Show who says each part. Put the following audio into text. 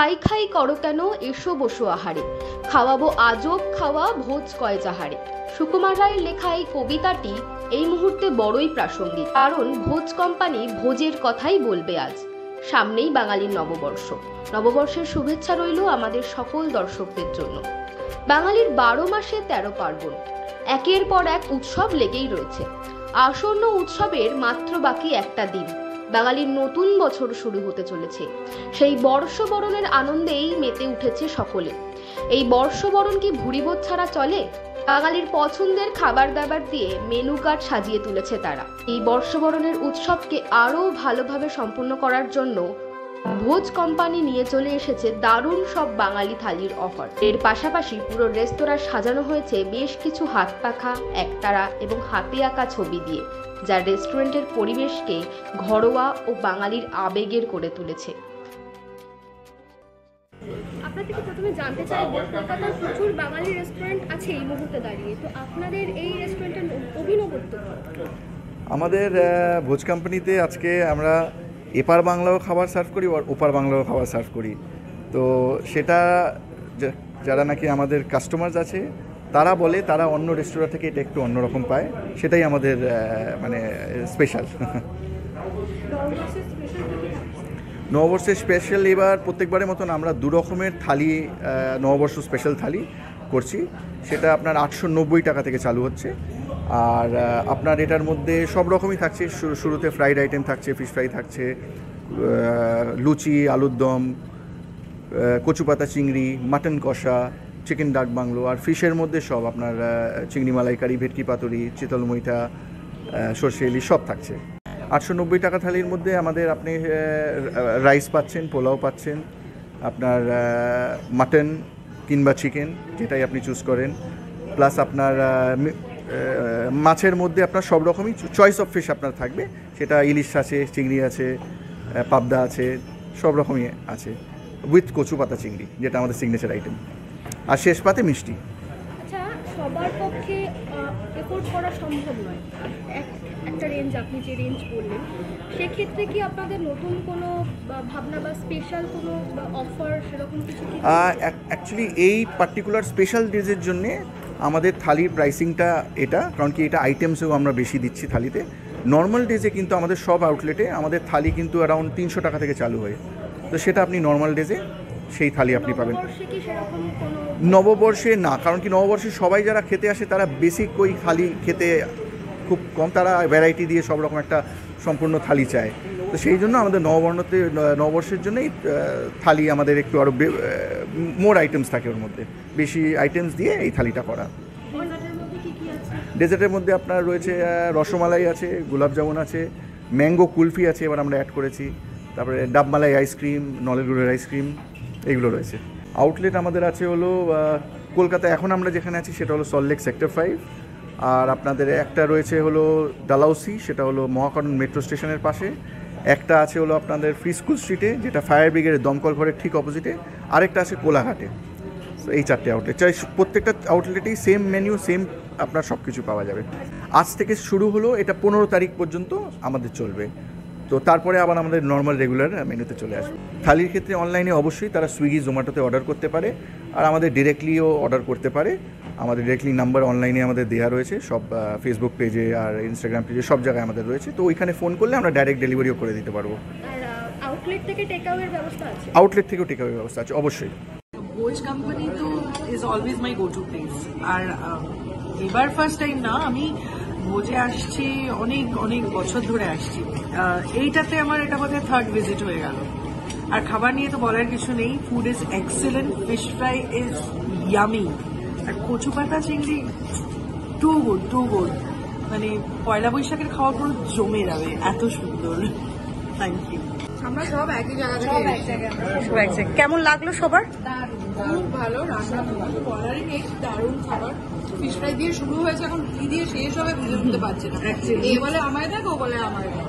Speaker 1: খাই খাই করো কেন, এসো বসো আহারে, খাওয়াবো আজব খাওয়া, ভোজ কয় যাহারে। সুকুমার রায়ের লেখা এই কবিতাটি এই মুহূর্তে বড়ই প্রাসঙ্গিক, কারণ ভোজ কোম্পানি ভোজের কথাই বলবে আজ। সামনেই বাঙালির নববর্ষ। নববর্ষের শুভেচ্ছা রইল আমাদের সকল দর্শকদের জন্য। বাঙালির 12 মাসে 13 পার্বণ, একের পর এক উৎসব লেগেই রয়েছে। আসন্ন উৎসবের মাত্র বাকি একটা দিন, বাঙালির নতুন বছর শুরু হতে চলেছে। সেই বর্ষবরণের আনন্দেই মেতে উঠেছে সকলে। এই বর্ষবরণ কি ভুরিভোজ ছাড়া চলে? বাঙালির পছন্দের খাবার দাবার দিয়ে মেনু কার্ড সাজিয়ে তুলেছে তারা। এই বর্ষবরণের উৎসবকে আরো ভালোভাবে সম্পন্ন করার জন্য ভোজ কোম্পানি নিয়ে চলে এসেছে দারুণ সব বাঙালি থালির অফার। এর পাশাপাশি পুরো রেস্তোরাঁ সাজানো হয়েছে বেশ কিছু হাত পাখা, একতারা এবং হাতে আঁকা ছবি দিয়ে, যা রেস্টুরেন্টের পরিবেশকে ঘরোয়া ও বাঙালির আবেগের করে তুলেছে।
Speaker 2: আপনার থেকে প্রথমে জানতে চাইব, কলকাতার প্রচুর বাঙালি রেস্টুরেন্ট আছে এই মুহূর্তে দাঁড়িয়ে, তো আপনাদের এই রেস্টুরেন্টের অভিনবত্ব?
Speaker 3: আমাদের ভোজ কোম্পানিতে আজকে আমরা এপার বাংলাও খাবার সার্ভ করি আর ওপার বাংলাও খাবার সার্ভ করি। তো সেটা যারা নাকি আমাদের কাস্টমার্স আছে তারা বলে তারা অন্য রেস্টুরেন্ট থেকে এটা একটু অন্যরকম পায়, সেটাই আমাদের মানে স্পেশাল। নববর্ষের স্পেশাল এবার প্রত্যেকবারের মতন আমরা 2 রকমের থালি, নববর্ষ স্পেশাল থালি করছি। সেটা আপনার 890 টাকা থেকে চালু হচ্ছে। আর আপনার এটার মধ্যে সব রকমই থাকছে। শুরুতে ফ্রাইড আইটেম থাকছে, ফিশ ফ্রাই থাকছে, লুচি, আলুর দম, কচু পাতা চিংড়ি, মাটন কষা, চিকেন ডাক বাংলো। আর ফিশের মধ্যে সব আপনার চিংড়ি মালাইকারি, ভেটকি পাতুরি, চিতল মইটা, সর্ষে ইলিশ সব থাকছে। 890 টাকা থালির মধ্যে আমাদের আপনি রাইস পাচ্ছেন, পোলাও পাচ্ছেন, আপনার মাটন কিংবা চিকেন যেটাই আপনি চুজ করেন, প্লাস আপনার মাছের মধ্যে আপনার সব রকমই চয়েস অফ ফিশ আপনার থাকবে। সেটা ইলিশ আছে, চিংড়ি আছে, পাবদা আছে, সব রকমই আছে, উইথ কচু পাতা চিংড়ি যেটা আমাদের সিগনেচার আইটেম। আর শেষ পাতে মিষ্টি।
Speaker 2: আচ্ছা, সবার পক্ষে এফোর্ড করা সম্ভব নয় একটা রেঞ্জ, আপনি যে রেঞ্জ বললেন, সেক্ষেত্রে কি আপনাদের নতুন কোনো ভাবনা বা স্পেশাল কোনো অফার সেরকম কিছু?
Speaker 3: অ্যাকচুয়ালি এই পার্টিকুলার স্পেশাল ডেজের জন্যে আমাদের থালির প্রাইসিংটা এটা, কারণ কি এটা আইটেমসেও আমরা বেশি দিচ্ছি থালিতে। নর্মাল ডেজে কিন্তু আমাদের সব আউটলেটে আমাদের থালি কিন্তু অ্যারাউন্ড 300 টাকা থেকে চালু হয়। তো সেটা আপনি নর্মাল ডেজে সেই থালি আপনি পাবেন। নববর্ষে না, কারণ কি নববর্ষে সবাই যারা খেতে আসে তারা বেসিক ওই থালি খেতে খুব কম, তারা ভ্যারাইটি দিয়ে সব রকম একটা সম্পূর্ণ থালি চায়। তো সেই জন্য আমাদের নববর্ষের জন্যই থালি আমাদের একটু আরও মোর আইটেমস থাকে, ওর মধ্যে বেশি আইটেমস দিয়ে এই থালিটা করা। ডেজার্টের মধ্যে আপনার রয়েছে রসমালাই আছে, গোলাপ জামুন আছে, ম্যাঙ্গো কুলফি আছে এবার আমরা অ্যাড করেছি, তারপরে ডাবমালাই আইসক্রিম, নলের গুড়ের আইসক্রিম, এগুলো রয়েছে। আউটলেট আমাদের আছে হলো কলকাতায়, এখন আমরা যেখানে আছি সেটা হলো সল্টলেক সেক্টর 5। আর আপনাদের একটা রয়েছে হলো ডালাউসি, সেটা হলো মহাকরণ মেট্রো স্টেশনের পাশে। একটা আছে হলো আপনাদের ফ্রি স্কুল স্ট্রিটে, যেটা ফায়ার ব্রিগেডের দমকল ঘরের ঠিক অপোজিটে। আরেকটা আছে কোলাঘাটে। এই 4টে আউটলেট, চাই প্রত্যেকটা আউটলেটেই সেম মেনু, সেম আপনার সব কিছু পাওয়া যাবে। আজ থেকে শুরু হলো, এটা 15 তারিখ পর্যন্ত আমাদের চলবে। তো তারপরে আবার আমাদের নর্মাল রেগুলার মেনুতে চলে আসবে। থালির ক্ষেত্রে অনলাইনে অবশ্যই তারা সুইগি, জোম্যাটোতে অর্ডার করতে পারে, আর আমাদের ডিরেক্টলিও অর্ডার করতে পারে। আমাদের ডিরেক্টলি নাম্বার অনলাইনে আমাদের দেওয়া রয়েছে, সব ফেসবুক পেজে আর ইনস্টাগ্রাম পেজে সব জায়গায় আমাদের রয়েছে। তো ওইখানে ফোন করলে আমরা ডাইরেক্ট ডেলিভারিও করে দিতে পারবো।
Speaker 2: আউটলেট থেকে টেকআওয়ের ব্যবস্থা আছে?
Speaker 3: আউটলেট থেকেও টেকআওয়ে ব্যবস্থা আছে অবশ্যই।
Speaker 4: ভোজ কোম্পানি তো is always my go to place. আর এবার ফার্স্ট টাইম না, আমি ভোজে আসছি অনেক অনেক বছর ধরে আসছি। এইটাতে আমার এটা বোধহয় 3rd ভিজিট হয়ে গেল। আর খাবার নিয়ে তো বলার কিছু নেই, food is excellent, fish fry is yummy, আর কচু পাতা চিংড়ি টু গুড। মানে পয়লা বৈশাখের খাওয়া পুরো জমে যাবে, এত সুন্দর। Thank you.
Speaker 5: আমরা সব একই জায়গা থেকে।
Speaker 4: কেমন লাগলো সবার?
Speaker 5: খুব ভালো, রান্না বলারই নেই, দারুণ খাবার। ফিশ ফ্রাই দিয়ে শুরু হয়েছে, এখন কি দিয়ে শেষ হবে বুঝে উঠতে পারছে না। এ বলে আমায় দেখ, ও বলে আমায় দেখ।